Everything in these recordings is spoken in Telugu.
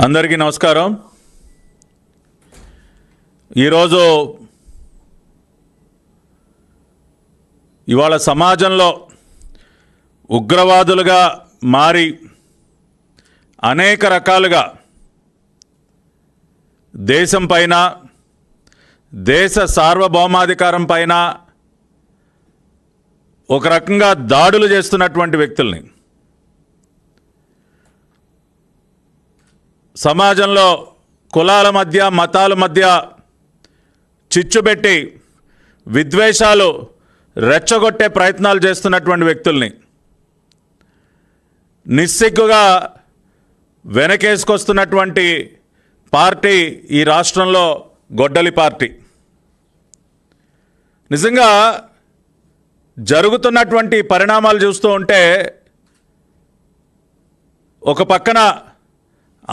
అందరికీ నమస్కారం. ఈరోజు ఇవాళ సమాజంలో ఉగ్రవాదులుగా మారి అనేక రకాలుగా దేశం పైన, దేశ సార్వభౌమాధికారం పైన ఒక రకంగా దాడులు చేస్తున్నటువంటి వ్యక్తుల్ని, సమాజంలో కులాల మధ్య, మతాల మధ్య చిచ్చుబెట్టి విద్వేషాలు రెచ్చగొట్టే ప్రయత్నాలు చేస్తున్నటువంటి వ్యక్తుల్ని నిస్సిగ్గుగా వెనకేసుకొస్తున్నటువంటి పార్టీ ఈ రాష్ట్రంలో గొడ్డలి పార్టీ. నిజంగా జరుగుతున్నటువంటి పరిణామాలు చూస్తూ ఉంటే ఒక పక్కన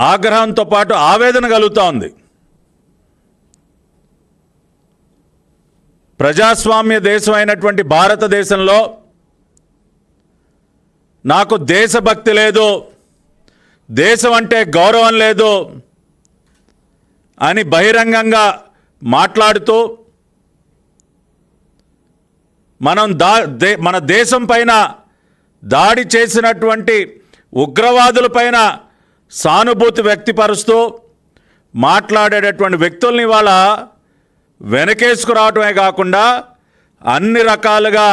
ఆగ్రహంతో పాటు ఆవేదన కలుగుతూ ఉంది. ప్రజాస్వామ్య దేశం అయినటువంటి భారతదేశంలో నాకు దేశభక్తి లేదు, దేశం అంటే గౌరవం లేదు అని బహిరంగంగా మాట్లాడుతూ మన దేశం పైన దాడి చేసినటువంటి ఉగ్రవాదులపైన సానుభూతి వ్యక్తపరుస్తూ మాట్లాడేటటువంటి వ్యక్తుల్ని వాళ్ళ వెనకేసుకురావటమే కాకుండా అన్ని రకాలుగా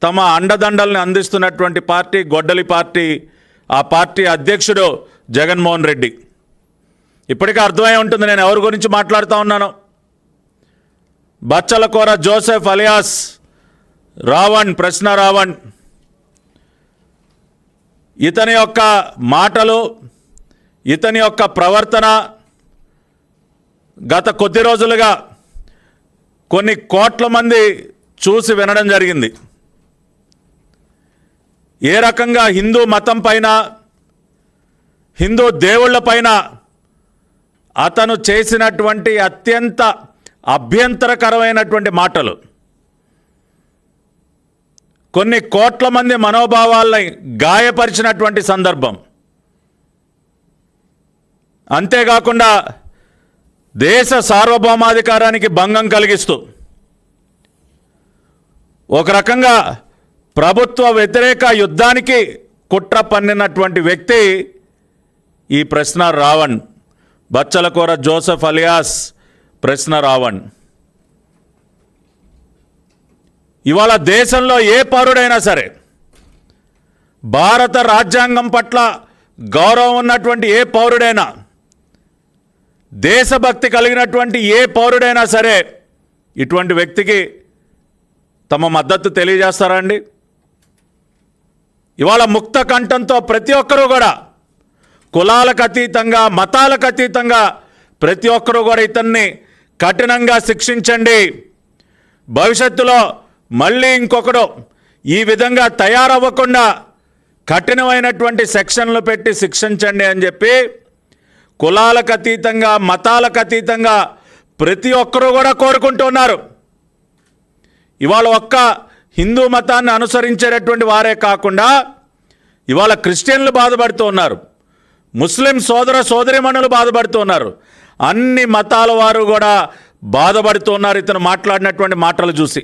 తమ అండదండల్ని అందిస్తున్నటువంటి పార్టీ గొడ్డలి పార్టీ. ఆ పార్టీ అధ్యక్షుడు జగన్మోహన్ రెడ్డి. ఇప్పటికే అర్థమై ఉంటుంది నేను ఎవరి గురించి మాట్లాడుతూ ఉన్నాను. బచ్చలకూర జోసెఫ్ అలియాస్ రావణ్, ప్రశ్న రావణ్. ఇతని యొక్క మాటలు, ఇతని యొక్క ప్రవర్తన గత కొద్ది రోజులుగా కొన్ని కోట్ల మంది చూసి వినడం జరిగింది. ఏ రకంగా హిందూ మతం పైన, హిందూ దేవుళ్ళ పైన అతను చేసినటువంటి అత్యంత అభ్యంతరకరమైనటువంటి మాటలు కొన్ని కోట్ల మంది మనోభావాల్ని గాయపరిచినటువంటి సందర్భం. అంతేకాకుండా దేశ సార్వభౌమాధికారానికి భంగం కలిగిస్తూ ఒక రకంగా ప్రభుత్వ వ్యతిరేక యుద్ధానికి కుట్ర పన్నినటువంటి వ్యక్తి ఈ ప్రశ్న రావణ్, బచ్చలకూర జోసెఫ్ అలియాస్ ప్రశ్న రావణ్. ఇవాళ దేశంలో ఏ పౌరుడైనా సరే, భారత రాజ్యాంగం పట్ల గౌరవం ఉన్నటువంటి ఏ పౌరుడైనా, దేశభక్తి కలిగినటువంటి ఏ పౌరుడైనా సరే ఇటువంటి వ్యక్తికి తమ మద్దతు తెలియజేస్తారా అండి? ఇవాళ ముక్త కంఠంతో ప్రతి ఒక్కరూ కూడా కులాలకు అతీతంగా, మతాలకు అతీతంగా ప్రతి ఒక్కరూ కూడా ఇతన్ని కఠినంగా శిక్షించండి, భవిష్యత్తులో మళ్ళీ ఇంకొకడు ఈ విధంగా తయారవ్వకుండా కఠినమైనటువంటి సెక్షన్లు పెట్టి శిక్షించండి అని చెప్పి కులాలకు అతీతంగా, మతాలకు అతీతంగా ప్రతి ఒక్కరూ కూడా కోరుకుంటున్నారు. ఇవాళ ఒక్క హిందూ మతాన్ని అనుసరించేటటువంటి వారే కాకుండా ఇవాళ క్రిస్టియన్లు బాధపడుతూ ఉన్నారు, ముస్లిం సోదర సోదరీమణులు బాధపడుతూ ఉన్నారు, అన్ని మతాల వారు కూడా బాధపడుతూ ఉన్నారు ఇతను మాట్లాడినటువంటి మాటలు చూసి.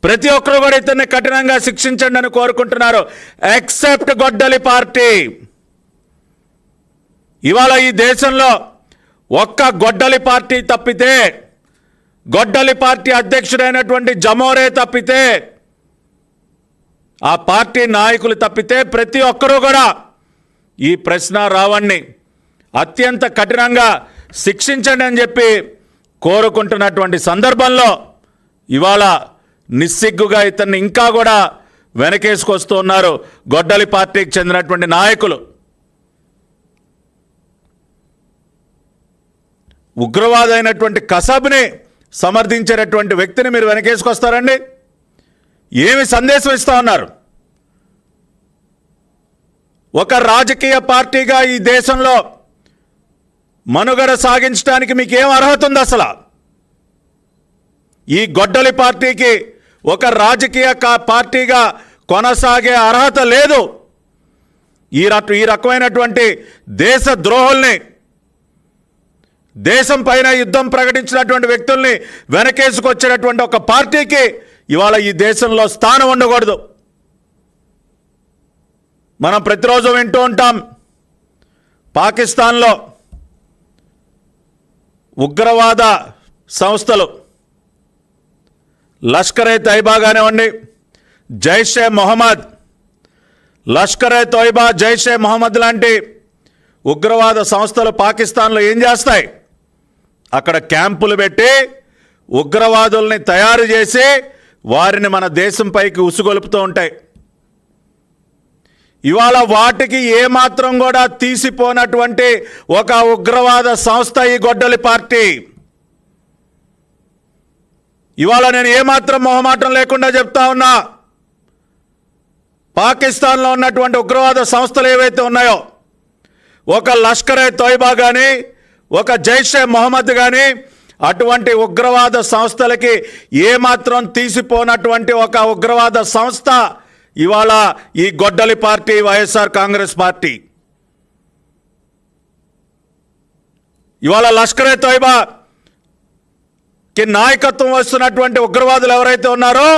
ప్రతి ఒక్కరు కూడా ఇతన్ని కఠినంగా శిక్షించండి అని కోరుకుంటున్నారు, ఎక్సెప్ట్ గొడ్డలి పార్టీ. ఇవాళ ఈ దేశంలో ఒక్క గొడ్డలి పార్టీ తప్పితే, గొడ్డలి పార్టీ అధ్యక్షుడైనటువంటి జమోరే తప్పితే, ఆ పార్టీ నాయకులు తప్పితే ప్రతి ఒక్కరూ కూడా ఈ ప్రశ్న రావణ్ణి అత్యంత కఠినంగా శిక్షించండి అని చెప్పి కోరుకుంటున్నటువంటి సందర్భంలో ఇవాళ నిస్సిగ్గుగా ఇతన్ని ఇంకా కూడా వెనకేసుకొస్తూ ఉన్నారు గొడ్డలి పార్టీకి చెందినటువంటి నాయకులు. ఉగ్రవాదైనటువంటి కసబ్ని సమర్థించేటటువంటి వ్యక్తిని మీరు వెనకేసుకొస్తారండి? ఏమి సందేశం ఇస్తా ఉన్నారు? ఒక రాజకీయ పార్టీగా ఈ దేశంలో మనుగడ సాగించడానికి మీకు ఏం అర్హత ఉంది అసలు? ఈ గొడ్డలి పార్టీకి ఒక రాజకీయ పార్టీగా కొనసాగే అర్హత లేదు. ఈ రకమైనటువంటి దేశ ద్రోహుల్ని దేశం పైన యుద్ధం ప్రకటించినటువంటి వ్యక్తుల్ని వెనకేసుకొచ్చినటువంటి ఒక పార్టీకి ఇవాళ ఈ దేశంలో స్థానం ఉండకూడదు. మనం ప్రతిరోజు వింటూ ఉంటాం, పాకిస్తాన్లో ఉగ్రవాద సంస్థలు లష్కరే తైబా కానివ్వండి, జైషే మొహమ్మద్, లష్కరే తోయిబా, జైషే మొహమ్మద్ లాంటి ఉగ్రవాద సంస్థలు పాకిస్తాన్లో ఏం చేస్తాయి? అక్కడ క్యాంపులు పెట్టి ఉగ్రవాదుల్ని తయారు చేసి వారిని మన దేశంపైకి ఉసుగొలుపుతూ ఉంటాయి. ఇవాళ వాటికి ఏమాత్రం కూడా తీసిపోనటువంటి ఒక ఉగ్రవాద సంస్థ ఈ గొడ్డలి పార్టీ. ఇవాళ నేను ఏమాత్రం మొహమాటం లేకుండా చెప్తా ఉన్నా, పాకిస్తాన్లో ఉన్నటువంటి ఉగ్రవాద సంస్థలు ఏవైతే ఉన్నాయో, ఒక లష్కరే తోయిబా కానీ, ఒక జైషే మొహమ్మద్ కానీ, అటువంటి ఉగ్రవాద సంస్థలకి ఏమాత్రం తీసిపోనటువంటి ఒక ఉగ్రవాద సంస్థ ఇవాళ ఈ గొడ్డలి పార్టీ, వైఎస్ఆర్ కాంగ్రెస్ పార్టీ. ఇవాళ లష్కరే తోయిబాకి నాయకత్వం వస్తున్నటువంటి ఉగ్రవాదులు ఎవరైతే ఉన్నారో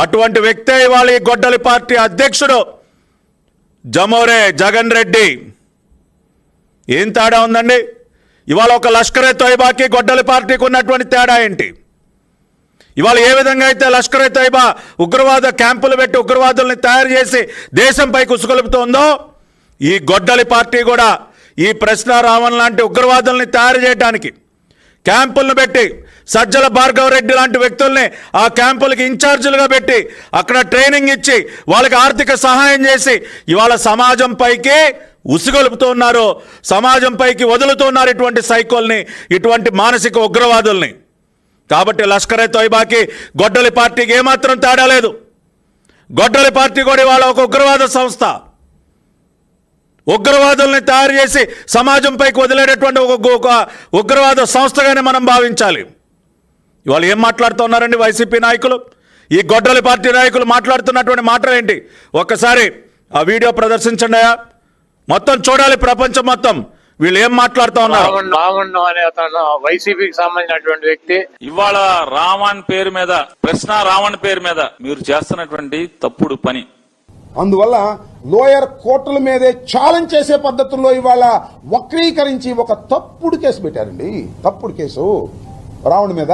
అటువంటి వ్యక్తే ఇవాళ ఈ గొడ్డలి పార్టీ అధ్యక్షుడు జమోరే జగన్ రెడ్డి. ఏం తేడా ఉందండి? ఇవాళ ఒక లష్కరే తోయిబాకి గొడ్డలి పార్టీకి ఉన్నటువంటి తేడా ఏంటి? ఇవాళ ఏ విధంగా అయితే లష్కరే తోయిబా ఉగ్రవాద క్యాంపులు పెట్టి ఉగ్రవాదుల్ని తయారు చేసి దేశంపైకి ఉసుగొలుపుతోందో, ఈ గొడ్డలి పార్టీ కూడా ఈ ప్రశ్న రావణ్ లాంటి ఉగ్రవాదుల్ని తయారు చేయడానికి క్యాంపులను పెట్టి, సజ్జల భార్గవ రెడ్డి లాంటి వ్యక్తుల్ని ఆ క్యాంపులకి ఇన్ఛార్జీలుగా పెట్టి అక్కడ ట్రైనింగ్ ఇచ్చి వాళ్ళకి ఆర్థిక సహాయం చేసి ఇవాళ సమాజం పైకి ఉసుగొలుపుతూ ఉన్నారు, సమాజం పైకి వదులుతున్నారు ఇటువంటి సైకోల్ని, ఇటువంటి మానసిక ఉగ్రవాదుల్ని. కాబట్టి లష్కరే తోయిబాకి గొడ్డలి పార్టీకి ఏమాత్రం తేడా లేదు. గొడ్డలి పార్టీ కూడా ఇవాళ ఒక ఉగ్రవాద సంస్థ. ఉగ్రవాదుల్ని తయారు చేసి సమాజం పైకి వదిలేటటువంటి ఒక ఉగ్రవాద సంస్థగానే మనం భావించాలి. ఇవాళ ఏం మాట్లాడుతున్నారండి వైసీపీ నాయకులు, ఈ గొడ్డలి పార్టీ నాయకులు మాట్లాడుతున్నటువంటి మాటలు ఏంటి? ఒక్కసారి ఆ వీడియో ప్రదర్శించండి. మొత్తం చూడాలి ప్రపంచం మొత్తం వీళ్ళు ఏం మాట్లాడుతూ ఉన్నారు. అనే అతను వైసీపీకి సంబంధించినటువంటి వ్యక్తి ఇవాళ రావణ్ పేరు మీద, ప్రశ్న రావణ్ పేరు మీద మీరు చేస్తున్నటువంటి తప్పుడు పని. అందువల్ల లోయర్ కోర్టుల మీదే ఛాలెంజ్ చేసే పద్ధతుల్లో ఇవాళ వక్రీకరించి ఒక తప్పుడు కేసు పెట్టారండి. తప్పుడు కేసు రావణ్ మీద.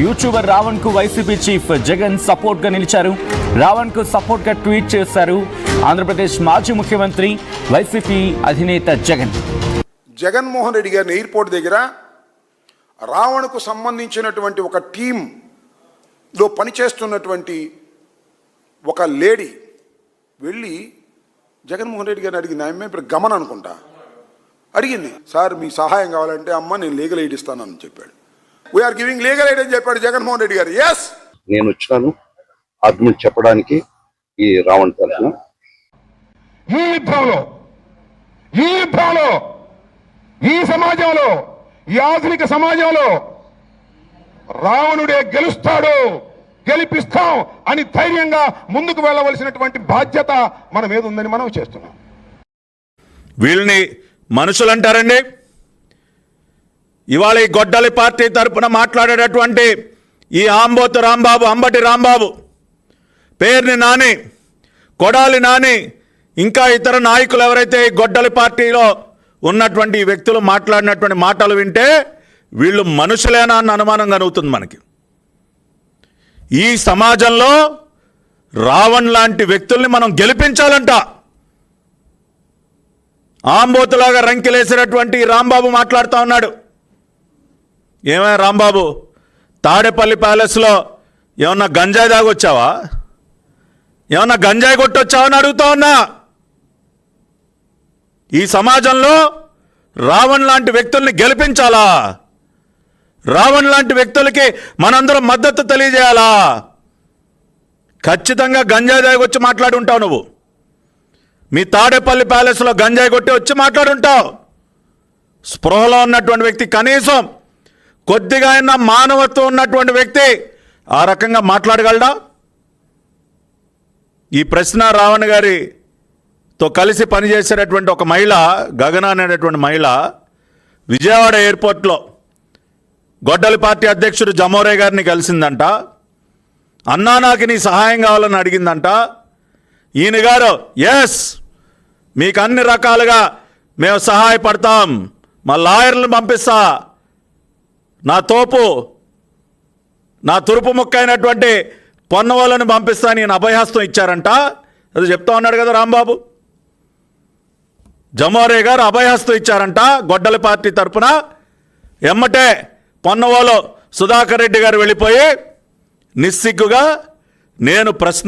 యూట్యూబర్ రావణ్ కు వైసీపీ చీఫ్ జగన్ సపోర్ట్ గా నిలిచారు. రావణ్ కు సపోర్ట్ గా ట్వీట్ చేశారు ఆంధ్రప్రదేశ్ మాజీ ముఖ్యమంత్రి వైసీపీ అధినేత జగన్. జగన్మోహన్ రెడ్డి గారిని ఎయిర్పోర్ట్ దగ్గర రావణ్కు సంబంధించినటువంటి ఒక టీంలో పనిచేస్తున్నటువంటి ఒక లేడీ వెళ్ళి జగన్మోహన్ రెడ్డి గారిని అడిగింది. ఆమె ఇప్పుడు గమన అనుకుంటా అడిగింది, సార్ మీ సహాయం కావాలంటే అమ్మ నేను లీగల్ ఎయిడ్ ఇస్తానని చెప్పాడు. వీఆర్ గివింగ్ లీగల్ ఎయిడ్ అని చెప్పాడు జగన్మోహన్ రెడ్డి గారు. ఎస్, నేను వచ్చాను ఆర్గ్యుమెంట్ చెప్పడానికి ఈ రావణ్ తరఫున. ఈ యుద్ధంలో ఈ సమాజంలో, ఈ ఆధునిక సమాజంలో రావణుడే గెలుస్తాడు, గెలిపిస్తాం అని ధైర్యంగా ముందుకు వెళ్ళవలసినటువంటి బాధ్యత మన మీద ఉందని మనం చేస్తున్నాం. వీళ్ళని మనుషులు అంటారండి? ఇవాళ ఈ గొడ్డలి పార్టీ తరపున మాట్లాడేటటువంటి ఈ ఆంబోతు రాంబాబు, అంబటి రాంబాబు, పేర్ని నాని, కొడాలి నాని, ఇంకా ఇతర నాయకులు ఎవరైతే ఈ గొడ్డలి పార్టీలో ఉన్నటువంటి ఈ వ్యక్తులు మాట్లాడినటువంటి మాటలు వింటే వీళ్ళు మనుషులేనా అన్న అనుమానం కలుగుతుంది మనకి. ఈ సమాజంలో రావణ్ లాంటి వ్యక్తుల్ని మనం గెలిపించాలంట. ఆంబోతులాగా రంకెలేసినటువంటి రాంబాబు మాట్లాడుతూ ఉన్నాడు. ఏమైనా రాంబాబు, తాడేపల్లి ప్యాలెస్లో ఏమన్నా గంజాయి దాగొచ్చావా? ఏమన్నా గంజాయి కొట్టొచ్చావా అని అడుగుతా ఉన్నా. ఈ సమాజంలో రావణ్ లాంటి వ్యక్తుల్ని గెలిపించాలా? రావణ్ లాంటి వ్యక్తులకి మనందరం మద్దతు తెలియజేయాలా? ఖచ్చితంగా గంజాయి దాగొచ్చి మాట్లాడి ఉంటావు నువ్వు. మీ తాడేపల్లి ప్యాలెస్లో గంజాయి కొట్టి వచ్చి మాట్లాడుంటావు. స్పృహలో ఉన్నటువంటి వ్యక్తి, కనీసం కొద్దిగా అయినా మానవత్వం ఉన్నటువంటి వ్యక్తి ఆ రకంగా మాట్లాడగలడా? ఈ ప్రశ్న రావణ్ గారితో కలిసి పనిచేసేటటువంటి ఒక మహిళ, గగన అనేటటువంటి మహిళ, విజయవాడ ఎయిర్పోర్ట్లో గొడ్డలి పార్టీ అధ్యక్షుడు జమోరే గారిని కలిసిందంట. అన్నా నాకు నీ సహాయం కావాలని అడిగిందంట. ఈయన గారు ఎస్ మీకు అన్ని రకాలుగా మేము సహాయపడతాం, మా లాయర్లను పంపిస్తా, నా తోపు నా తురుపు ముక్క అయినటువంటి పొన్నవాళ్ళని పంపిస్తా నేను అభయహస్తం ఇచ్చారంట. అది చెప్తా ఉన్నాడు కదా రాంబాబు. జమోరే గారు అభయహస్తం ఇచ్చారంట గొడ్డలి పార్టీ తరపున. ఎమ్మటే పొన్నవాళ్ళు సుధాకర్ రెడ్డి గారు వెళ్ళిపోయి నిస్సిగ్గుగా నేను ప్రశ్న